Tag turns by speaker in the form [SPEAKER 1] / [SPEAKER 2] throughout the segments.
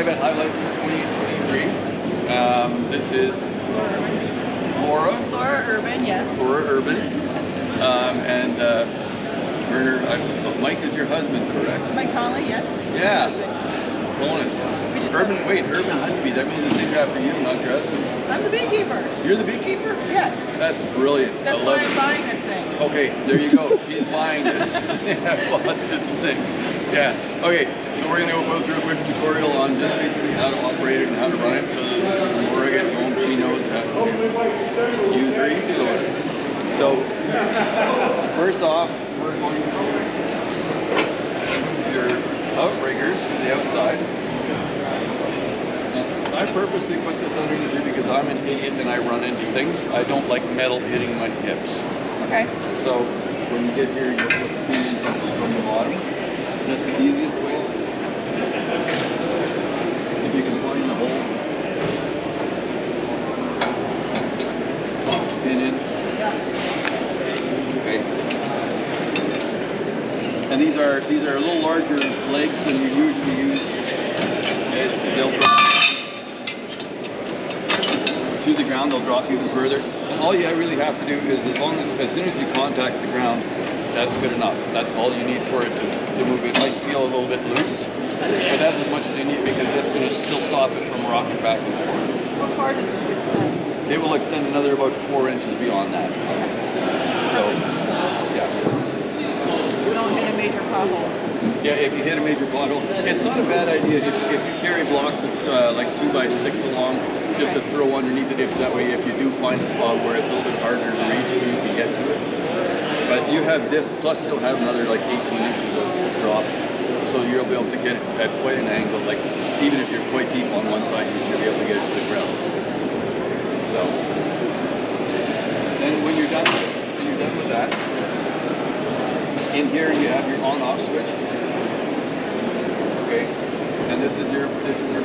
[SPEAKER 1] live at Hive Life 2023. This is Laura.
[SPEAKER 2] Laura Urban, yes.
[SPEAKER 1] Laura Urban. And Werner, Mike is your husband, correct?
[SPEAKER 2] Mike Conley, yes.
[SPEAKER 1] Yeah. Bonus. Urban, wait, Urban Honeybee. That means it's named after you, not your husband.
[SPEAKER 2] I'm the beekeeper.
[SPEAKER 1] You're the beekeeper?
[SPEAKER 2] Yes.
[SPEAKER 1] That's brilliant.
[SPEAKER 2] That's why I'm buying this thing.
[SPEAKER 1] Okay, there you go. She's buying this. I bought this thing. Yeah. Okay, so we're going to go through a quick tutorial on just basically how to operate it and how to run it so that when Laura gets home, she knows how to use her easy loader. So, first off, we're going to your outriggers to the outside. I purposely put this underneath here because I'm an idiot and I run into things. I don't like metal hitting my hips.
[SPEAKER 2] Okay.
[SPEAKER 1] So when you get here, you put the pins from the bottom. That's the easiest way. If you can find the hole, pin in. Okay. And these are a little larger legs than you usually use. They'll drop to the ground, they'll drop even further. All you really have to do is as soon as you contact the ground, that's good enough. That's all you need for it to move. It might feel a little bit loose, but that's as much as you need because that's going to still stop it from rocking back and forth.
[SPEAKER 2] How far does this extend?
[SPEAKER 1] It will extend another about 4 inches beyond that. So, yeah.
[SPEAKER 2] So don't hit a major pothole.
[SPEAKER 1] Yeah, if you hit a major pothole, it's not a bad idea if you carry blocks that's like 2x6 along, just to throw underneath it. If that way, if you do find a spot where it's a little bit harder to reach, you can get to it. But you have this, plus you'll have another like 18 inches of drop, so you'll be able to get it at quite an angle. Like even if you're quite deep on one side, you should be able to get it to the ground. So, and when you're done with that, in here you have your on-off switch. Okay, and this is your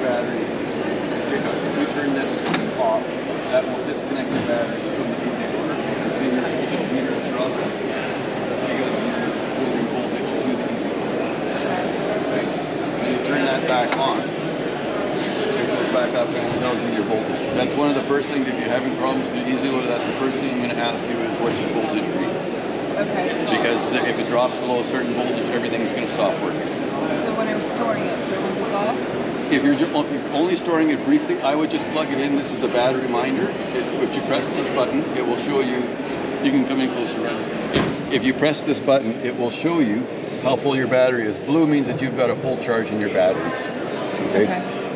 [SPEAKER 1] battery. If you turn this off, that will disconnect the batteries from the easy loader. See your meter is dropping because you're moving voltage to the easy loader. Okay, when you turn that back on, it goes back up and it tells you your voltage. That's one of the first things. If you're having problems with the easy loader, that's the first thing I'm going to ask you is what's your voltage read.
[SPEAKER 2] Okay.
[SPEAKER 1] Because if it drops below a certain voltage, everything's going to stop working.
[SPEAKER 2] So when I'm storing it, do I turn this off?
[SPEAKER 1] If you're only storing it briefly, I would just plug it in. This is a battery reminder. If you press this button, it will show you. You can come in closer, right? If you press this button, it will show you how full your battery is. Blue means that you've got a full charge in your batteries. Okay?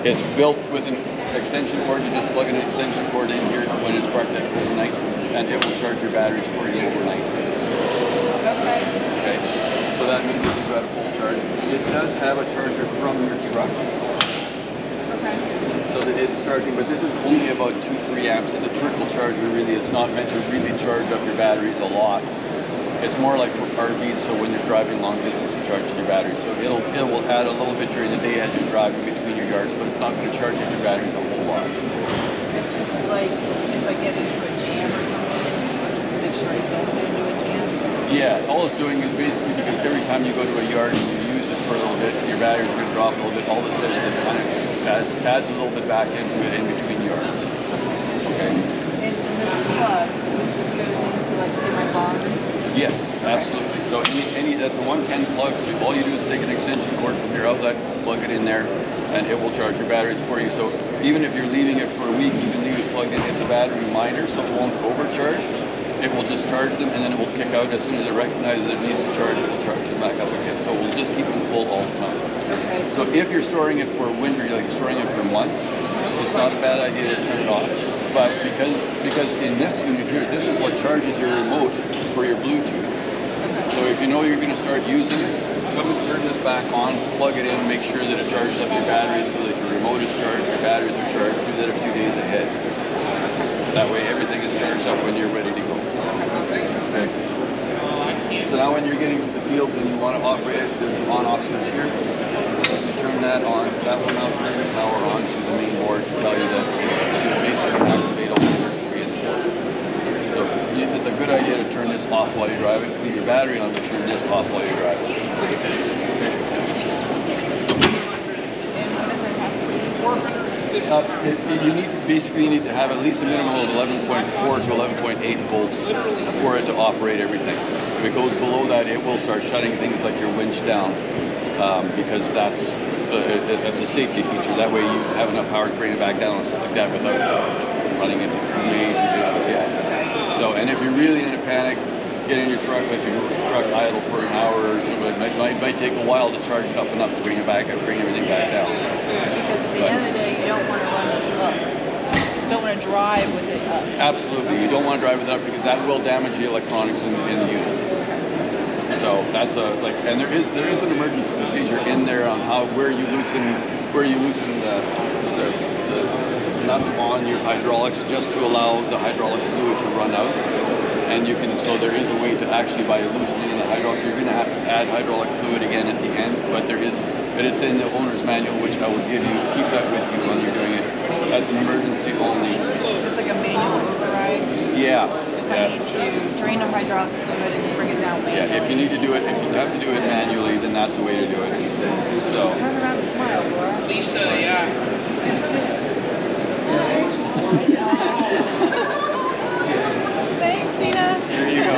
[SPEAKER 1] It's built with an extension cord. You just plug an extension cord in here when it's parked at overnight, and it will charge your batteries for you overnight.
[SPEAKER 2] Okay.
[SPEAKER 1] Okay. So that means that you've got a full charge. It does have a charger from your truck.
[SPEAKER 2] Okay.
[SPEAKER 1] So that it's charging, but this is only about 2-3 amps. It's a trickle charger, really. It's not meant to really charge up your batteries a lot. It's more like for RVs, so when you're driving long distance, you charge your batteries. So it will add a little bit during the day as you're driving between your yards, but it's not going to charge up your batteries a whole lot.
[SPEAKER 2] It's just like if I get into a jam or something, just to make sure I don't get into a jam.
[SPEAKER 1] Yeah, all it's doing is basically because every time you go to a yard and you use it for a little bit, your batteries are going to drop a little bit. All this does is it kind of adds a little bit back into it in between yards. Okay.
[SPEAKER 2] And this plug, this just goes into, like, say, my barn?
[SPEAKER 1] Yes, absolutely. So that's a 110 plug. So all you do is take an extension cord from your outlet, plug it in there, and it will charge your batteries for you. So even if you're leaving it for a week, you can leave it plugged in. It's a battery reminder, so it won't overcharge. It will just charge them, and then it will kick out as soon as it recognizes that it needs to charge. It will charge them back up again. So we'll just keep them full all the time.
[SPEAKER 2] Okay.
[SPEAKER 1] So if you're storing it for winter, like storing it for months, it's not a bad idea to turn it off. But because in this unit here, this is what charges your remote for your Bluetooth. So if you know you're going to start using it, come and turn this back on, plug it in, make sure that it charges up your batteries so that your remote is charged, your batteries are charged. Do that a few days ahead. That way everything is charged up when you're ready to go. Okay. So now when you're getting to the field and you want to operate it, there's an on-off switch here. You turn that on, that will now turn the power on to the main board to tell you that to basically activate all the circuitry. So it's a good idea to turn this off while you're driving. Leave your battery on, but turn this off while you're driving. Okay.
[SPEAKER 2] And what does it have to be?
[SPEAKER 1] You need to basically need to have at least a minimum of 11.4 to 11.8 volts for it to operate everything. If it goes below that, it will start shutting things like your winch down, because that's a safety feature. That way you have enough power to bring it back down and stuff like that without running into major issues. Yeah. So, and if you're really in a panic, get in your truck, let your truck idle for an hour or two. It might take a while to charge it up enough to bring it back up, bring everything back down.
[SPEAKER 2] Because at the end of the day, you don't want to run this up. You don't want to drive with it up.
[SPEAKER 1] Absolutely, you don't want to drive with it up because that will damage the electronics in the unit. So that's and there is an emergency procedure in there on where you loosen the nuts on your hydraulics just to allow the hydraulic fluid to run out. And so there is a way to actually, by loosening in the hydraulics, you're going to have to add hydraulic fluid again at the end, but it's in the owner's manual, which I will give you. Keep that with you when you're doing it. That's an emergency only.
[SPEAKER 2] It's like a manual override.
[SPEAKER 1] Yeah.
[SPEAKER 2] If I need to drain the hydraulic fluid and bring it down manually.
[SPEAKER 1] Yeah, if you need to do it, if you have to do it manually, then that's the way to do it. So.
[SPEAKER 2] Turn around and smile, Laura.
[SPEAKER 3] Lisa, yeah.
[SPEAKER 2] Thanks, Nina.
[SPEAKER 1] There you go.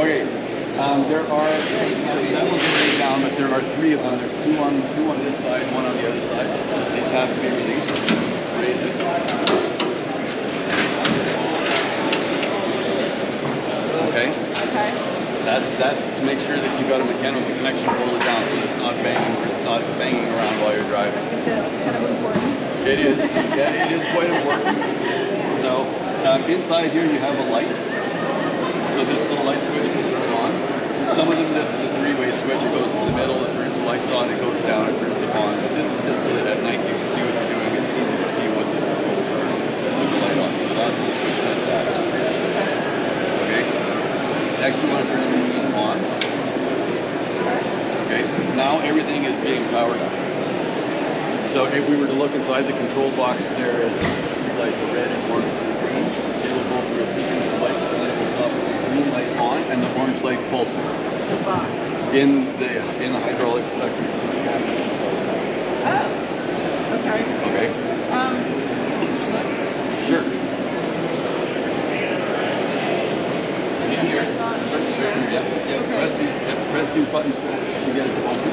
[SPEAKER 1] Okay. There are, that one's already down, but there are 3 of them. There's two on this side, one on the other side. These have to be released. Raise it. Okay.
[SPEAKER 2] Okay.
[SPEAKER 1] That's to make sure that you've got a mechanical connection to hold it down so it's not banging around while you're driving.
[SPEAKER 2] It's kind of important.
[SPEAKER 1] It is. Yeah, it is quite important. So inside here you have a light. So this little light switch can turn on. Some of them, this is a 3-way switch. It goes in the middle, it turns the lights on, it goes down, it turns them on. But this is just so that at night you can see what you're doing. It's easy to see what the controls are with the light on. So that little switch does that. Okay. Next you want to turn the machine on. Okay. Now everything is being powered up. So if we were to look inside the control box there, it's like the red and orange and green. It will go through a sequence of lights and then it will stop with the green light on and the orange light pulsing.
[SPEAKER 2] The box.
[SPEAKER 1] In the hydraulic cabinet.
[SPEAKER 2] Oh. Okay.
[SPEAKER 1] Okay. Sure. In here. Press these buttons to get it to open.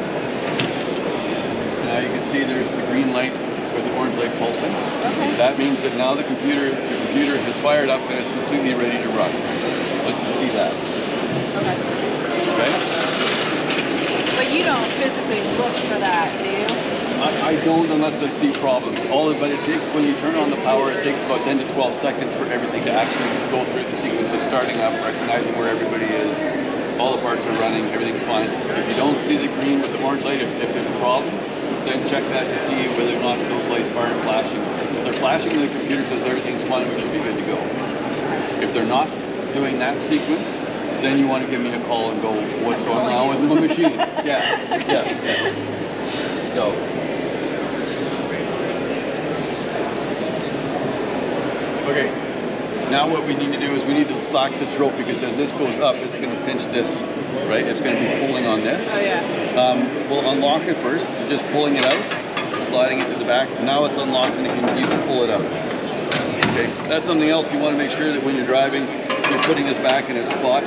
[SPEAKER 1] Now you can see there's the green light with the orange light pulsing.
[SPEAKER 2] Okay.
[SPEAKER 1] That means that now the computer has fired up and it's completely ready to run. Let's just see that.
[SPEAKER 2] Okay.
[SPEAKER 1] Okay?
[SPEAKER 2] But you don't physically look for that, do you?
[SPEAKER 1] I don't unless I see problems. But it takes, when you turn on the power, it takes about 10 to 12 seconds for everything to actually go through the sequence of starting up, recognizing where everybody is. All the parts are running, everything's fine. If you don't see the green with the orange light, if there's a problem, then check that to see whether or not those lights aren't flashing. If they're flashing, the computer says everything's fine, we should be good to go. If they're not doing that sequence, then you want to give me a call and go, what's going on with the machine? Yeah. So. Okay, now what we need to do is we need to slack this rope because as this goes up, it's going to pinch this, right? It's going to be pulling on this.
[SPEAKER 2] Oh, yeah.
[SPEAKER 1] We'll unlock it first, just pulling it out, sliding it to the back. Now it's unlocked and you can pull it out. Okay, that's something else you want to make sure that when you're driving, you're putting this back in a spot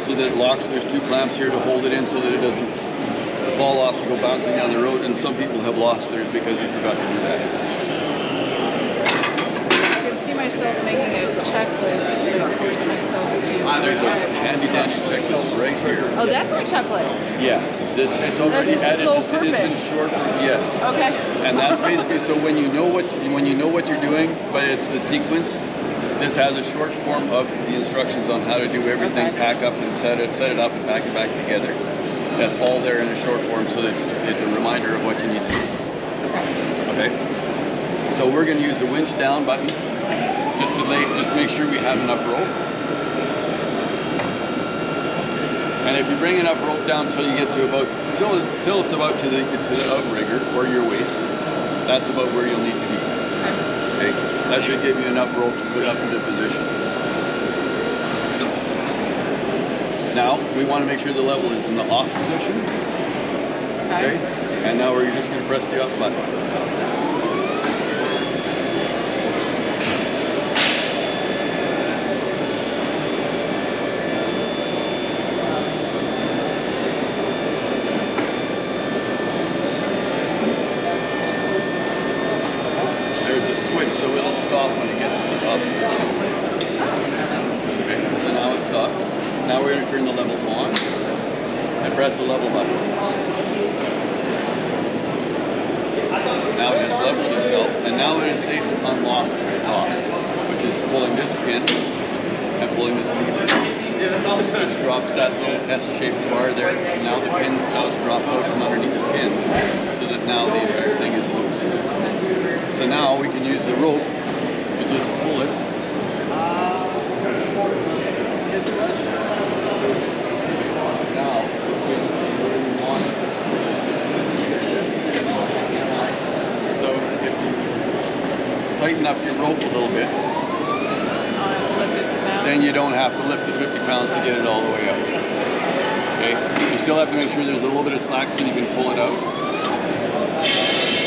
[SPEAKER 1] so that it locks. There's 2 clamps here to hold it in so that it doesn't fall off and go bouncing down the road. And some people have lost theirs because they forgot to do that.
[SPEAKER 2] Myself making a checklist that force myself to
[SPEAKER 1] There's a handy dandy checklist right here.
[SPEAKER 2] Oh, that's my checklist.
[SPEAKER 1] Yeah, it's already added. It's in short form. Yes.
[SPEAKER 2] Okay.
[SPEAKER 1] And that's basically so when you know what you're doing, but it's the sequence. This has a short form of the instructions on how to do everything. Okay. Pack up and set it up and pack it back together. That's all there in a short form, so that it's a reminder of what you need to do. Okay. Okay. So we're going to use the winch down button. Just make sure we have enough rope. And if you bring enough rope down until you get to about, till it's about to the outrigger or your waist, that's about where you'll need to be. Okay, that should give you enough rope to put it up into position. Now we want to make sure the level is in the off position. Okay, and now we're just going to press the up button. press the level button. Now it has leveled itself, and now it is safe to unlock the top, which is pulling this pin and pulling this lever. Which drops that little S-shaped bar there. And now the pins just drop out from underneath the pins, so that now the entire thing is loose. So now we can use the rope to just pull it. Now, where we want it. So if you tighten up your rope a little bit, then you don't have to lift the 50 pounds to get it all the way out. Okay? You still have to make sure there's a little bit of slack so you can pull it out.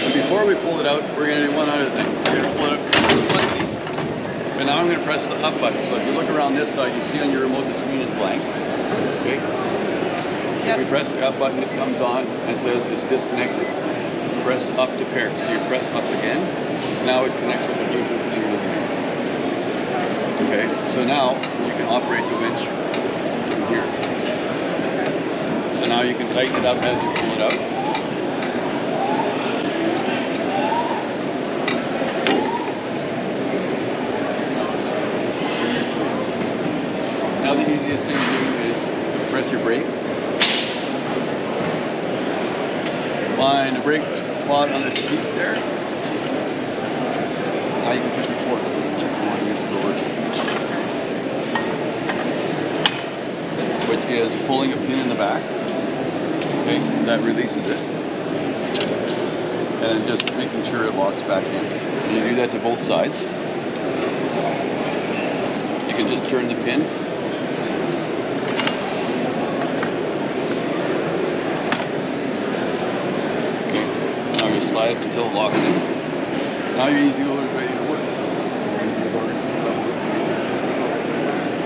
[SPEAKER 1] And before we pull it out, we're going to do one other thing. We're going to pull it up slightly. And now I'm going to press the up button. So if you look around this side, you see on your remote the screen is blank. Okay? If you press the up button, it comes on and says it's disconnected. Press up to pair. So you press up again. Now it connects with the Bluetooth and your living room. Okay, so now you can operate the winch from here. So now you can tighten it up as you pull it out. Now the easiest thing to do is press your brake. Find a brake spot on the seat there. Now you can put your torque. Which is pulling a pin in the back. Okay, that releases it. And just making sure it locks back in. And you do that to both sides. You can just turn the pin. Okay, now you slide it until it locks in. Now your easy loader is ready to work.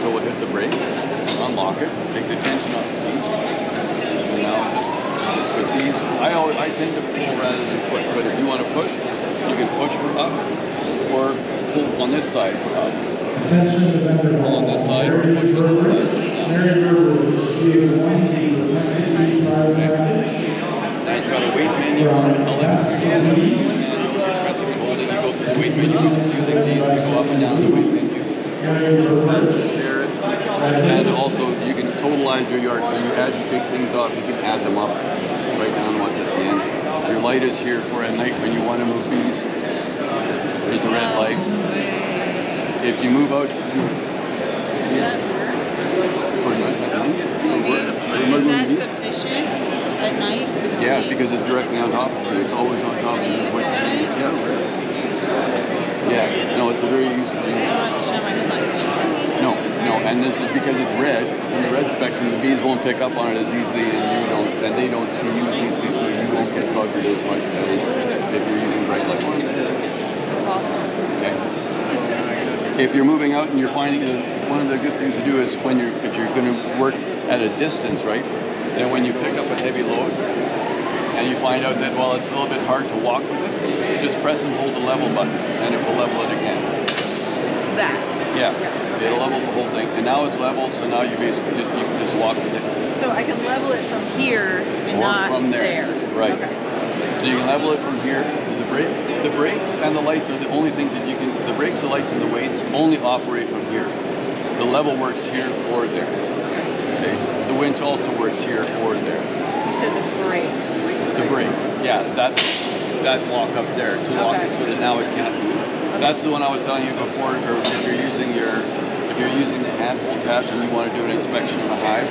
[SPEAKER 1] So we'll hit the brake, unlock it, take the tension off the seat, and now just put these. I tend to pull rather than push, but if you want to push, you can push for up, or pull on this side for up. Pull on this side, or push on this side. Now it's got a weight menu on it. I'll let you again. Pressing and holding, you go through the weight menu, which is using these to go up and down the weight menu. Share it, and also you can totalize your yard. So as you take things off, you can add them up right down once at the end. Your light is here for at night when you want to move bees. There's a red light. If you move out,
[SPEAKER 3] Is that sufficient at night to see?
[SPEAKER 1] Yeah, because it's directly on top of you. It's always on top of you. Yeah, no, it's a very useful thing.
[SPEAKER 3] I don't have to shine my headlights anymore.
[SPEAKER 1] No, and this is because it's red. In the red spectrum, the bees won't pick up on it as easily, and they don't see you as easily, so you won't get buggered as much as if you're using bright lights.
[SPEAKER 3] That's awesome.
[SPEAKER 1] Okay. If you're moving out and you're finding one of the good things to do is if you're going to work at a distance, right? Then when you pick up a heavy load and you find out that it's a little bit hard to walk with it, just press and hold the level button and it will level it again.
[SPEAKER 2] That.
[SPEAKER 1] Yeah, it'll level the whole thing. And now it's level, so now you basically you can just walk with it.
[SPEAKER 2] So I can level it from here and
[SPEAKER 1] Or
[SPEAKER 2] not
[SPEAKER 1] from there. Right.
[SPEAKER 2] Okay.
[SPEAKER 1] So you can level it from here. The brakes and the lights are the only things that you can. The brakes, the lights, and the weights only operate from here. The level works here or there. Okay. The winch also works here or there.
[SPEAKER 2] You said the brakes.
[SPEAKER 1] The brake, yeah, that lock up there to lock it so that now it can't move. That's the one I was telling you before. Or if you're using the handhold taps and you want to do an inspection of a hive,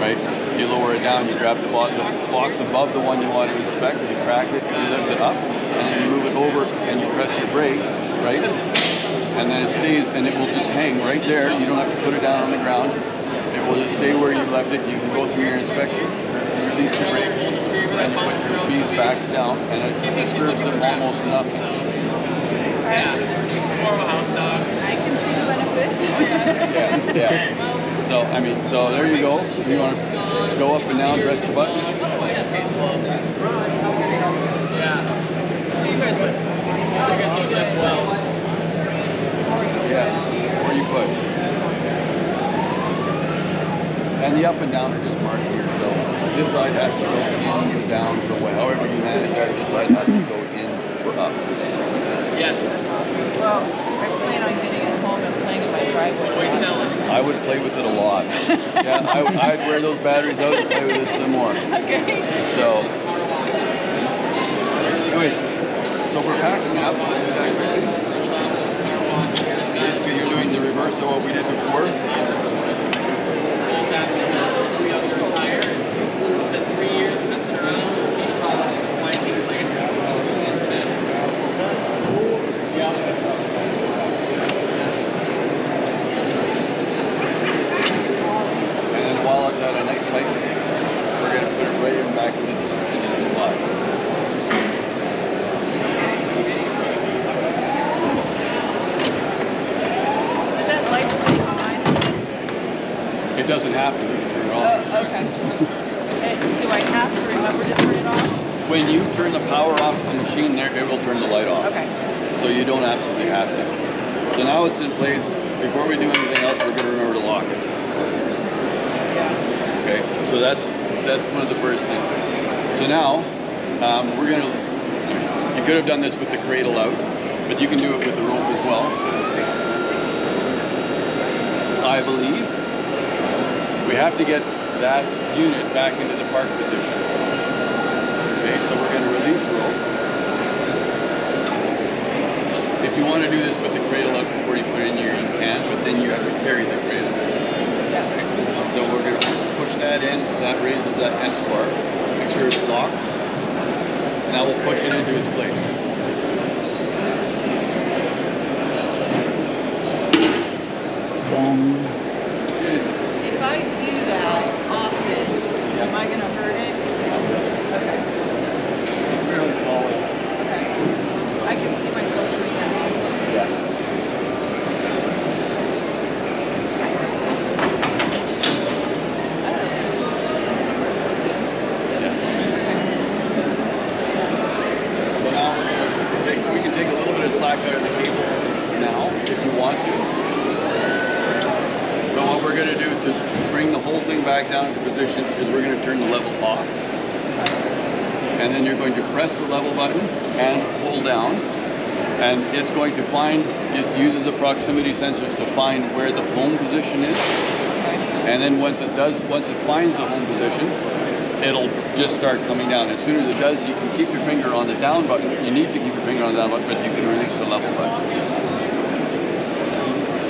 [SPEAKER 1] right? You lower it down, you grab the box above the one you want to inspect, you crack it, you lift it up, and then you move it over and you press your brake, right? And then it stays, and it will just hang right there. You don't have to put it down on the ground. It will just stay where you left it. You can go through your inspection, you release the brake, and you put your bees back down, and it disturbs them almost nothing.
[SPEAKER 3] Yeah, more of a house dog.
[SPEAKER 2] I can see the benefit.
[SPEAKER 1] Yeah. So there you go. You want to go up and down, press the buttons.
[SPEAKER 3] Yeah. You guys do that well.
[SPEAKER 1] Yeah. Or you push. And the up and down are just marked here. So This side has to go in, down, so however you manage that, this side has to go in or up.
[SPEAKER 4] Yes.
[SPEAKER 2] Well, I plan on getting it home and playing in my driveway.
[SPEAKER 4] What are you selling?
[SPEAKER 1] I would play with it a lot. Yeah, I'd wear those batteries out and play with it some more.
[SPEAKER 2] Okay.
[SPEAKER 1] So, anyways, so we're packing up. Basically, you're doing the reverse of what we did before.
[SPEAKER 4] Sold that to too young to retire. Spent 3 years messing around. He called us to fly things like this bit.
[SPEAKER 1] And then while it's at a nice height, we're going to put it right in back into the slot.
[SPEAKER 2] Does that light stay on?
[SPEAKER 1] It doesn't have to, you can turn it off.
[SPEAKER 2] Oh, okay. And do I have to remember to turn it off?
[SPEAKER 1] When you turn the power off the machine there, it will turn the light off.
[SPEAKER 2] Okay.
[SPEAKER 1] So you don't absolutely have to. So now it's in place. Before we do anything else, we're going to remember to lock it.
[SPEAKER 2] Yeah.
[SPEAKER 1] Okay, so that's one of the first things. So now we're going to, you could have done this with the cradle out, but you can do it with the rope as well. I believe we have to get that unit back into the park position. Okay, so we're going to release the rope. If you want to do this with the cradle out before you put it in here, you can, but then you have to carry the cradle.
[SPEAKER 2] Yeah.
[SPEAKER 1] So we're going to push that in, that raises that S bar, make sure it's locked. Now we'll push it into its place.
[SPEAKER 2] If I do that often, am I going to hurt it? Okay.
[SPEAKER 1] It's really solid.
[SPEAKER 2] Okay. I can see myself doing that.
[SPEAKER 1] Yeah. So now we can take a little bit of slack out of the cable now, if you want to. But what we're going to do to bring the whole thing back down into position is we're going to turn the level off. And then you're going to press the level button and pull down. And it's going to find, it uses the proximity sensors to find where the home position is. And then once it finds the home position, it'll just start coming down. As soon as it does, you can keep your finger on the down button. You need to keep your finger on the down button, but you can release the level button.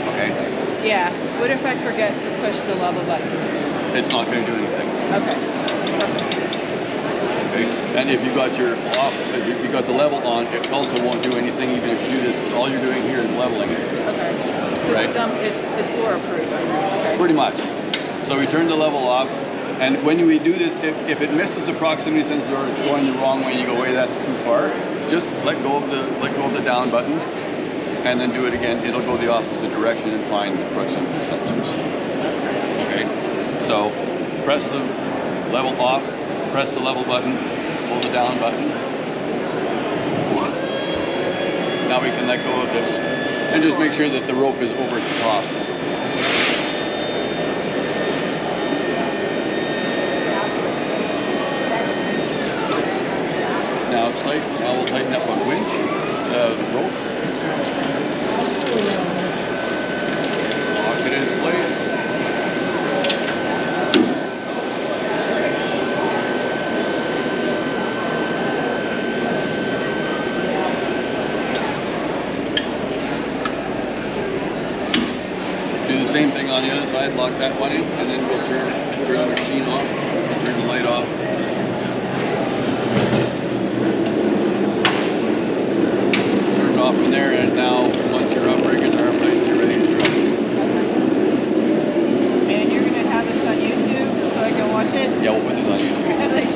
[SPEAKER 1] Okay?
[SPEAKER 2] Yeah. What if I forget to push the level button?
[SPEAKER 1] It's not going to do anything.
[SPEAKER 2] Okay. Perfect.
[SPEAKER 1] Okay? And if you got your off, if you got the level on, it also won't do anything even if you do this, because all you're doing here is leveling it.
[SPEAKER 2] Okay. So
[SPEAKER 1] Right.
[SPEAKER 2] it's floor approved. Okay.
[SPEAKER 1] Pretty much. So we turn the level off, and when we do this, if it misses the proximity sensor or it's going the wrong way and you go, wait, that's too far, just let go of the down button, and then do it again. It'll go the opposite direction and find the proximity sensors. Okay. So press the level off, press the level button, pull the down button. Now we can let go of this, and just make sure that the rope is over the top. Now it's tight. Now we'll tighten up a winch, the rope. Lock it in place. Do the same thing on the other side. Lock that one in, and then we'll turn the machine off. Turn the light off. Off in there, and now once you're up rigging the arm lights, you're ready to drop.
[SPEAKER 2] And you're going to have this on YouTube so I can watch it?
[SPEAKER 1] Yeah, we'll put this on YouTube.
[SPEAKER 2] And like